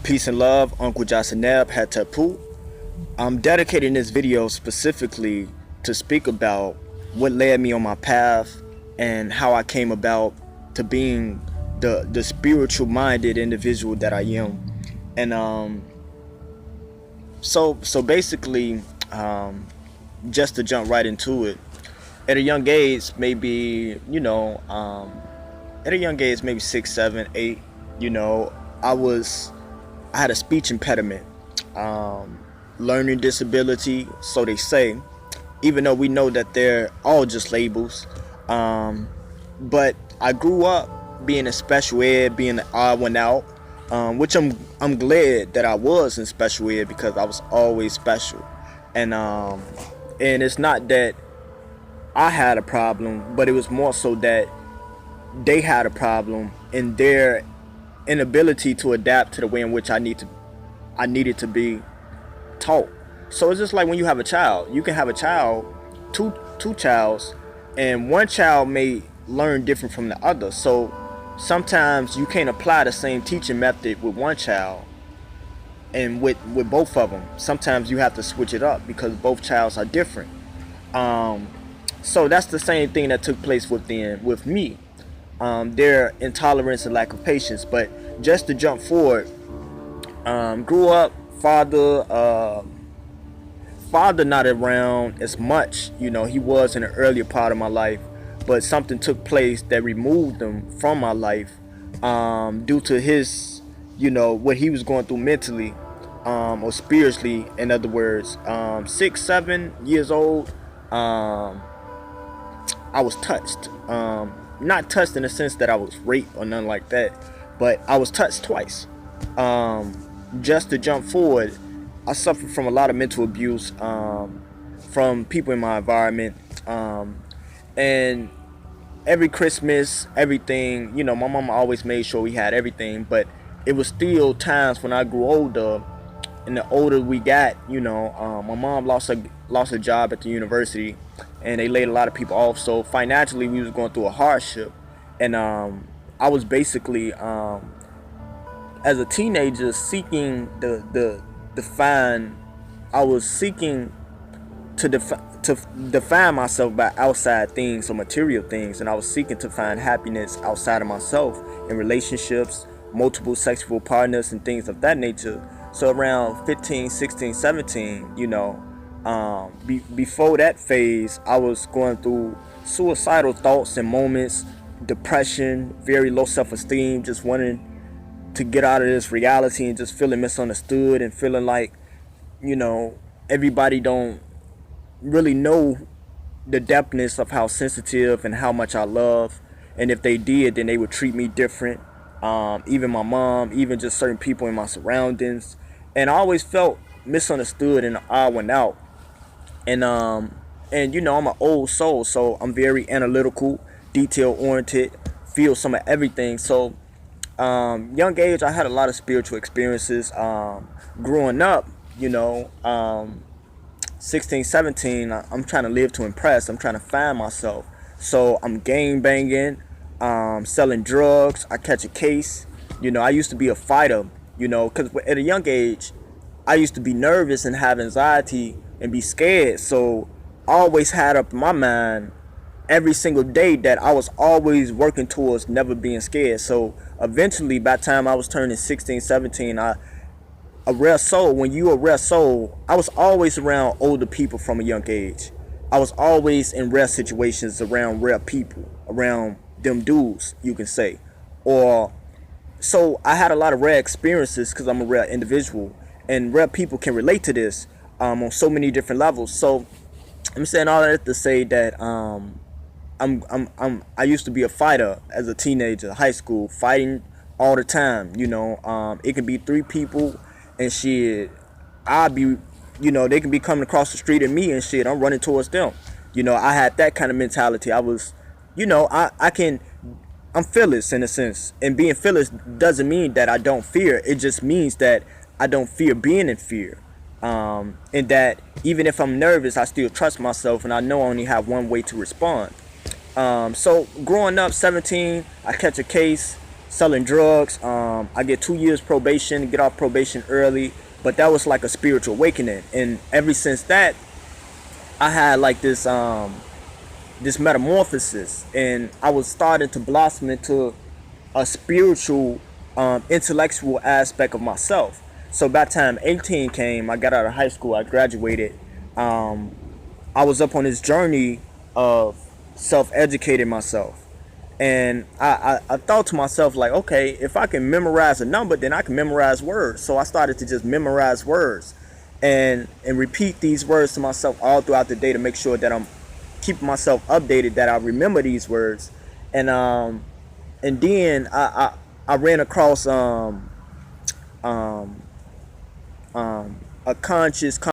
Peace and love, Uncle Jasaneb Hatapu. I'm dedicating this video specifically to speak about what led me on my path and how I came about to being the spiritual minded individual that I am. And so basically, just to jump right into it, at a young age, maybe at a young age, maybe 6, 7, 8, you know, I had a speech impediment, learning disability, so they say, even though we know that they're all just labels. But I grew up being in special ed, being the odd one out, which I'm glad that I was in special ed because I was always special. And it's not that I had a problem, but it was more so that they had a problem in their inability to adapt to the way in which I needed to be taught. So it's just like when you have a child, you can have a child, two childs, and one child may learn different from the other. So sometimes you can't apply the same teaching method with one child and with both of them. Sometimes you have to switch it up because both childs are different. So that's the same thing that took place with me. Their intolerance and lack of patience. But just to jump forward, grew up, father not around as much. You know, he was in an earlier part of my life, but something took place that removed him from my life, due to his, what he was going through mentally, or spiritually, in other words. 6, 7 years old, I was touched. Not touched in the sense that I was raped or nothing like that, but I was touched twice. Just to jump forward, I suffered from a lot of mental abuse from people in my environment, and every Christmas, everything, my mama always made sure we had everything, but it was still times when I grew older, and the older we got, my mom lost a job at the university, and they laid a lot of people off. So financially, we was going through a hardship, and I was basically, as a teenager, seeking I was seeking to define myself by outside things or material things, and I was seeking to find happiness outside of myself in relationships, multiple sexual partners, and things of that nature. So around 15, 16, 17, before that phase, I was going through suicidal thoughts and moments, depression, very low self-esteem, just wanting to get out of this reality and just feeling misunderstood and feeling like, everybody don't really know the depthness of how sensitive and how much I love. And if they did, then they would treat me different. Even my mom, even just certain people in my surroundings. And I always felt misunderstood and the odd one out. And I'm an old soul, so I'm very analytical, detail oriented, feel some of everything. So young age, I had a lot of spiritual experiences. Growing up, 16, 17, I'm trying to live to impress. I'm trying to find myself. So I'm gang banging, selling drugs. I catch a case. I used to be a fighter, because at a young age, I used to be nervous and have anxiety and be scared. So I always had up in my mind every single day that I was always working towards never being scared. So eventually, by the time I was turning 16, 17, a rare soul, when you a rare soul, I was always around older people from a young age. I was always in rare situations around rare people, around them dudes, you can say. So I had a lot of rare experiences because I'm a rare individual, and rare people can relate to this on so many different levels. So I'm saying all that to say that I used to be a fighter as a teenager, high school, fighting all the time. It can be 3 people and shit. I'll be, they can be coming across the street at me and shit. I'm running towards them. I had that kind of mentality. I was, I'm fearless in a sense. And being fearless doesn't mean that I don't fear. It just means that I don't fear being in fear. And that even if I'm nervous, I still trust myself, and I know I only have one way to respond. So growing up, 17, I catch a case. selling drugs. I get 2 years probation, get off probation early, but that was like a spiritual awakening. And ever since that, I had like this metamorphosis, and I was starting to blossom into a spiritual, intellectual aspect of myself. So by the time 18 came, I got out of high school, I graduated. Um, I was up on this journey of self-educating myself. And I thought to myself, like, okay, if I can memorize a number, then I can memorize words. So I started to just memorize words and repeat these words to myself all throughout the day to make sure that I'm keeping myself updated, that I remember these words. And then I ran across um, a conscious